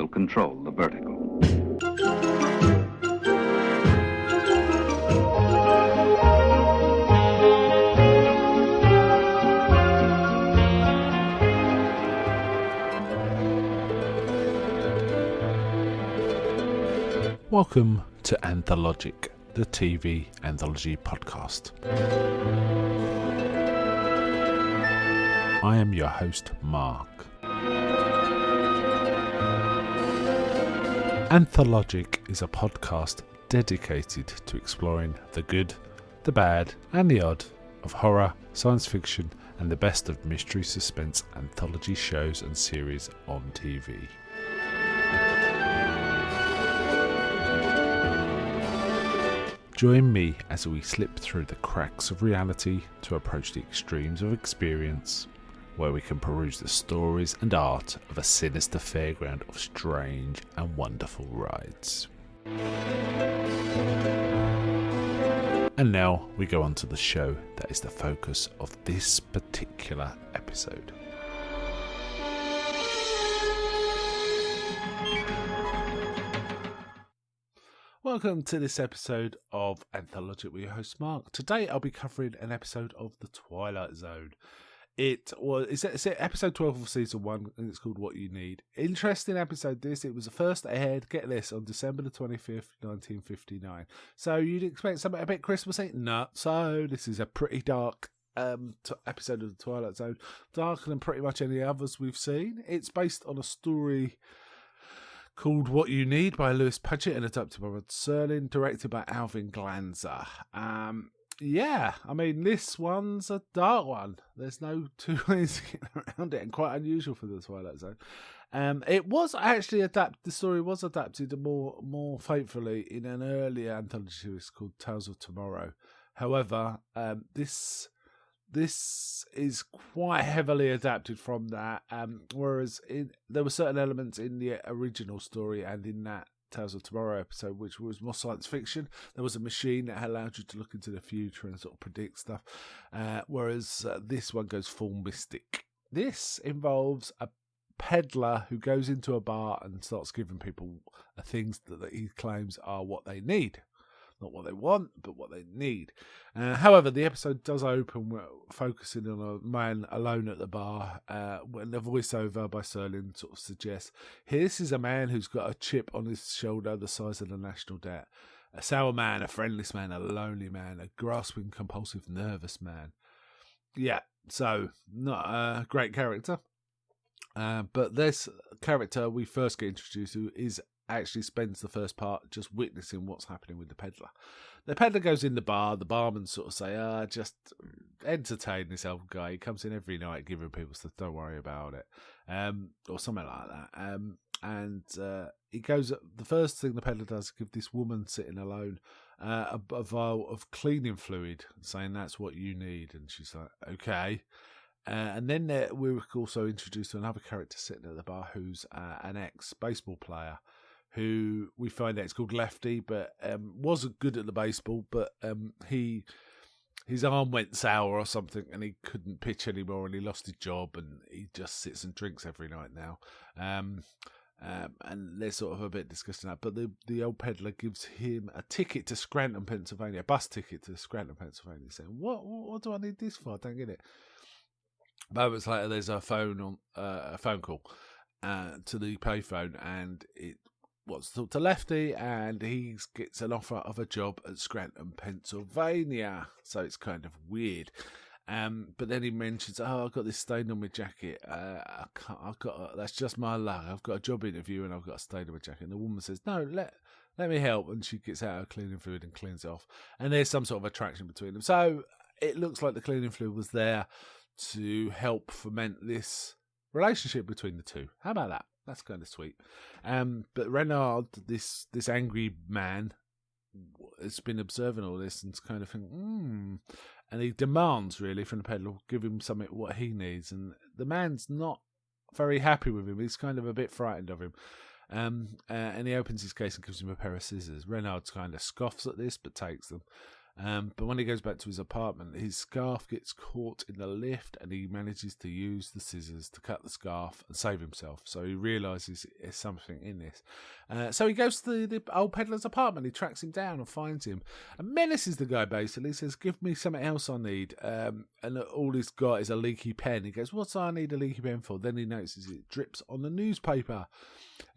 will control the vertical. Welcome to Anthologic, the TV anthology podcast. I am your host, Mark. Anthologic is a podcast dedicated to exploring the good, the bad, and the odd of horror, science fiction, and the best of mystery suspense anthology shows and series on TV. Join me as we slip through the cracks of reality to approach the extremes of experience, where we can peruse the stories and art of a sinister fairground of strange and wonderful rides. And now we go on to the show that is the focus of this particular episode. Welcome to this episode of Anthologic with your host Mark. Today I'll be covering an episode of The Twilight Zone. It's episode 12 of season 1 and it's called What You Need. Interesting episode this. It was the first aired, get this, on December the 25th, 1959. So you'd expect something a bit Christmassy? No. So this is a pretty dark episode of The Twilight Zone. Darker than pretty much any others we've seen. It's based on a story called What You Need by Lewis Puckett and adapted by Rod Serling, directed by Alvin Glanzer. This one's a dark one. There's no two ways to get around it, and quite unusual for the Twilight Zone. It was actually adapted. The story was adapted more faithfully in an earlier anthology series called Tales of Tomorrow. However, this is quite heavily adapted from that, whereas there were certain elements in the original story and in that Tales of Tomorrow episode which was more science fiction. There was a machine that allowed you to look into the future and sort of predict stuff, whereas this one goes full mystic. This involves a peddler who goes into a bar and starts giving people things that he claims are what they need. Not what they want, but what they need. However, the episode does open focusing on a man alone at the bar, when the voiceover by Serling sort of suggests, this is a man who's got a chip on his shoulder the size of the national debt. A sour man, a friendless man, a lonely man, a grasping, compulsive, nervous man. Yeah, so not a great character. But this character we first get introduced to actually spends the first part just witnessing what's happening with the peddler. The peddler goes in the bar, the barman sort of say, just entertain this old guy. He comes in every night giving people stuff, don't worry about it. Or something like that. He goes, the first thing the peddler does is give this woman sitting alone a vial of cleaning fluid, saying that's what you need. And she's like, okay. And then we're also introduced to another character sitting at the bar who's an ex-baseball player, who we find out it's called Lefty, but wasn't good at the baseball, but his arm went sour or something and he couldn't pitch anymore and he lost his job and he just sits and drinks every night now. And they're sort of a bit discussing that, but the old peddler gives him a ticket to Scranton, Pennsylvania, a bus ticket to Scranton, Pennsylvania, saying, what do I need this for? I don't get it. Moments later, there's a phone call to the payphone, and it wants to talk to Lefty, and he gets an offer of a job at Scranton, Pennsylvania. So it's kind of weird. But then he mentions, I've got this stain on my jacket. That's just my luck. I've got a job interview and I've got a stain on my jacket. And the woman says, no, let me help. And she gets out her cleaning fluid and cleans it off. And there's some sort of attraction between them. So it looks like the cleaning fluid was there to help foment this relationship between the two. How about that? That's kind of sweet. But Renard, this angry man, has been observing all this and kind of thinking, and he demands really from the peddler, give him something what he needs. And the man's not very happy with him. He's kind of a bit frightened of him. And he opens his case and gives him a pair of scissors. Renard's kind of scoffs at this, but takes them. But when he goes back to his apartment, his scarf gets caught in the lift, and he manages to use the scissors to cut the scarf and save himself. So he realises there's something in this. So he goes to the old peddler's apartment. He tracks him down and finds him and menaces the guy, basically. He says, give me something else I need. And all he's got is a leaky pen. He goes, what's I need a leaky pen for? Then he notices it drips on the newspaper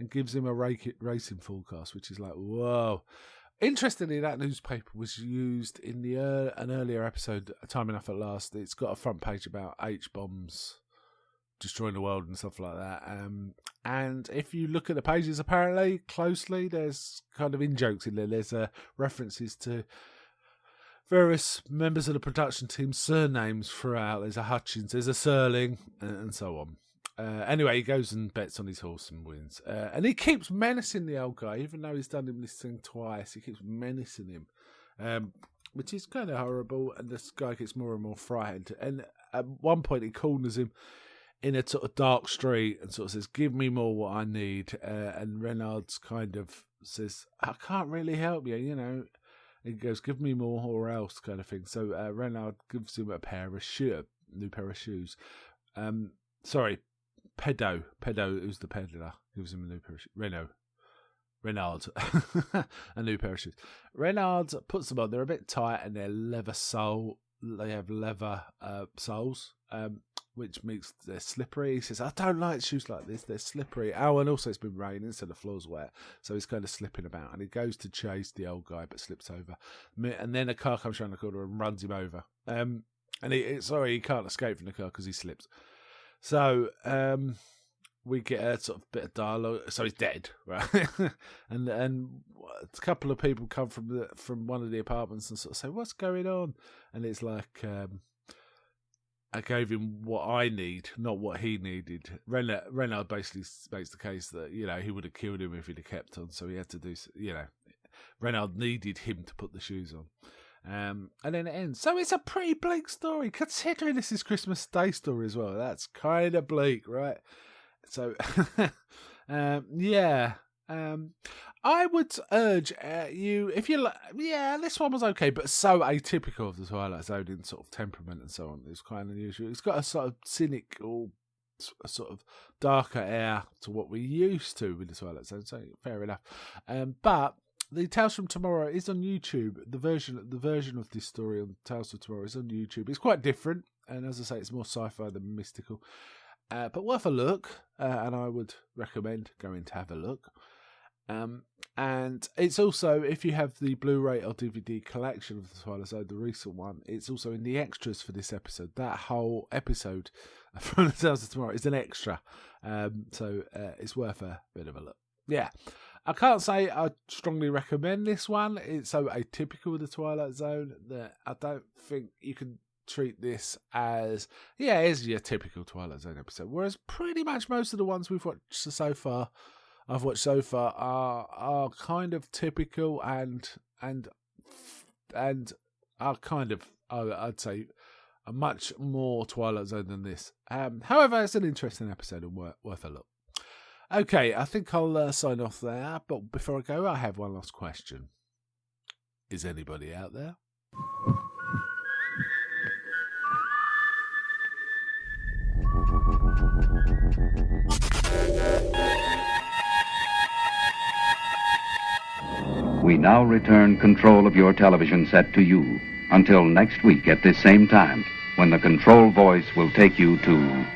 and gives him a racing forecast, which is like, whoa. Interestingly, that newspaper was used in an earlier episode, Time Enough at Last. It's got a front page about H-bombs destroying the world and stuff like that. And if you look at the pages, apparently, closely, there's kind of in-jokes in there. There's references to various members of the production team's surnames throughout. There's a Hutchins, there's a Serling, and so on. Anyway, he goes and bets on his horse and wins. And he keeps menacing the old guy, even though he's done him this thing twice. He keeps menacing him, which is kind of horrible. And this guy gets more and more frightened. And at one point, he corners him in a sort of dark street and sort of says, give me more what I need. And Reynard's kind of says, I can't really help you, you know. He goes, give me more or else kind of thing. So Reynard gives him a new pair of shoes. Sorry. Pedo, who's the peddler, gives him a new pair of shoes. Reynard, a new pair of shoes. Reynard puts them on. They're a bit tight and they're leather sole. They have leather soles, which makes they're slippery. He says, I don't like shoes like this. They're slippery. Oh, and also it's been raining, so the floor's wet. So he's kind of slipping about. And he goes to chase the old guy, but slips over. And then a car comes around the corner and runs him over. And he can't escape from the car because he slips. So we get a sort of bit of dialogue. So he's dead, right? and a couple of people come from one of the apartments and sort of say, "What's going on?" And it's like, I gave him what I need, not what he needed. Reynard basically makes the case that he would have killed him if he'd have kept on. So he had to do. Reynard needed him to put the shoes on. And then it ends. So it's a pretty bleak story, considering this is Christmas Day story as well. That's kind of bleak, right? So, yeah. I would urge you, if you like, this one was okay, but so atypical of the Twilight Zone in sort of temperament and so on. It's quite unusual. It's got a sort of cynical, a sort of darker air to what we're used to with the Twilight Zone, so fair enough. But the Tales from Tomorrow is on YouTube. The version of this story on Tales from Tomorrow is on YouTube. It's quite different, and as I say, it's more sci-fi than mystical. But worth a look, and I would recommend going to have a look. And it's also, if you have the Blu-ray or DVD collection of the Twilight Zone, the recent one, it's also in the extras for this episode. That whole episode from the Tales of Tomorrow is an extra, so it's worth a bit of a look. Yeah. I can't say I strongly recommend this one. It's so atypical of the Twilight Zone that I don't think you can treat this as your typical Twilight Zone episode. Whereas pretty much most of the ones I've watched so far are kind of typical and are kind of, I'd say, a much more Twilight Zone than this. However, it's an interesting episode and worth a look. Okay, I think I'll sign off there, but before I go, I have one last question. Is anybody out there? We now return control of your television set to you until next week at this same time, when the control voice will take you to